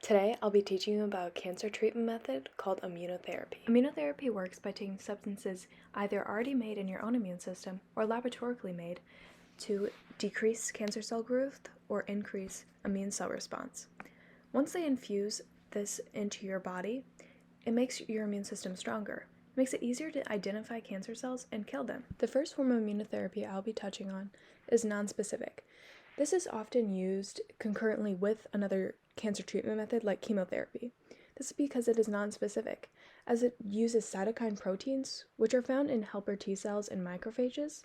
Today, I'll be teaching you about a cancer treatment method called immunotherapy. Immunotherapy works by taking substances either already made in your own immune system or laboratorically made to decrease cancer cell growth or increase immune cell response. Once they infuse this into your body, it makes your immune system stronger. It makes it easier to identify cancer cells and kill them. The first form of immunotherapy I'll be touching on is nonspecific. This is often used concurrently with another cancer treatment method like chemotherapy. This is because it is nonspecific, as it uses cytokine proteins, which are found in helper T cells and macrophages.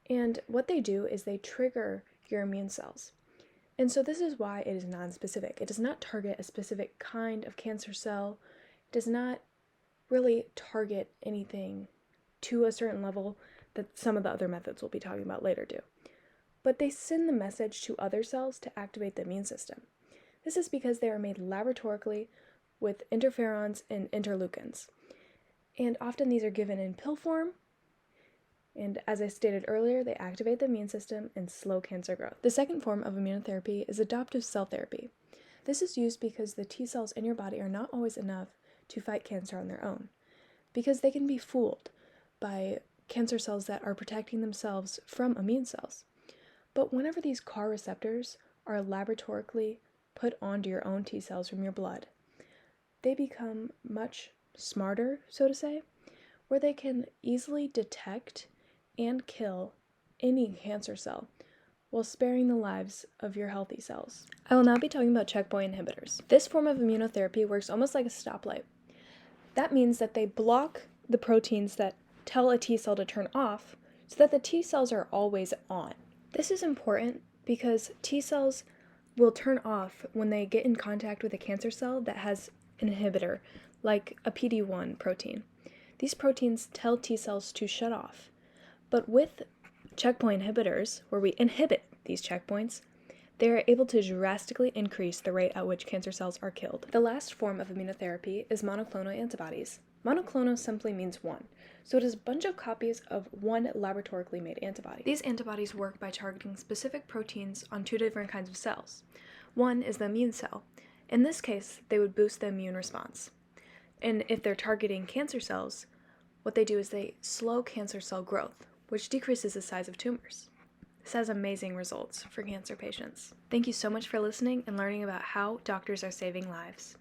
And what they do is they trigger your immune cells. And so this is why it is nonspecific. It does not target a specific kind of cancer cell. It does not really target anything to a certain level that some of the other methods we'll be talking about later do. But they send the message to other cells to activate the immune system. This is because they are made laboratorically with interferons and interleukins. And often these are given in pill form, and as I stated earlier, they activate the immune system and slow cancer growth. The second form of immunotherapy is adoptive cell therapy. This is used because the T cells in your body are not always enough to fight cancer on their own, because they can be fooled by cancer cells that are protecting themselves from immune cells. But whenever these CAR receptors are laboratorically put onto your own T cells from your blood, they become much smarter, so to say, where they can easily detect and kill any cancer cell while sparing the lives of your healthy cells. I will now be talking about checkpoint inhibitors. This form of immunotherapy works almost like a stoplight. That means that they block the proteins that tell a T cell to turn off so that the T cells are always on. This is important because T cells will turn off when they get in contact with a cancer cell that has an inhibitor, like a PD-1 protein. These proteins tell T cells to shut off. But with checkpoint inhibitors, where we inhibit these checkpoints, they are able to drastically increase the rate at which cancer cells are killed. The last form of immunotherapy is monoclonal antibodies. Monoclonal simply means one, so it is a bunch of copies of one laboratorically made antibody. These antibodies work by targeting specific proteins on two different kinds of cells. One is the immune cell. In this case, they would boost the immune response. And if they're targeting cancer cells, what they do is they slow cancer cell growth, which decreases the size of tumors. This has amazing results for cancer patients. Thank you so much for listening and learning about how doctors are saving lives.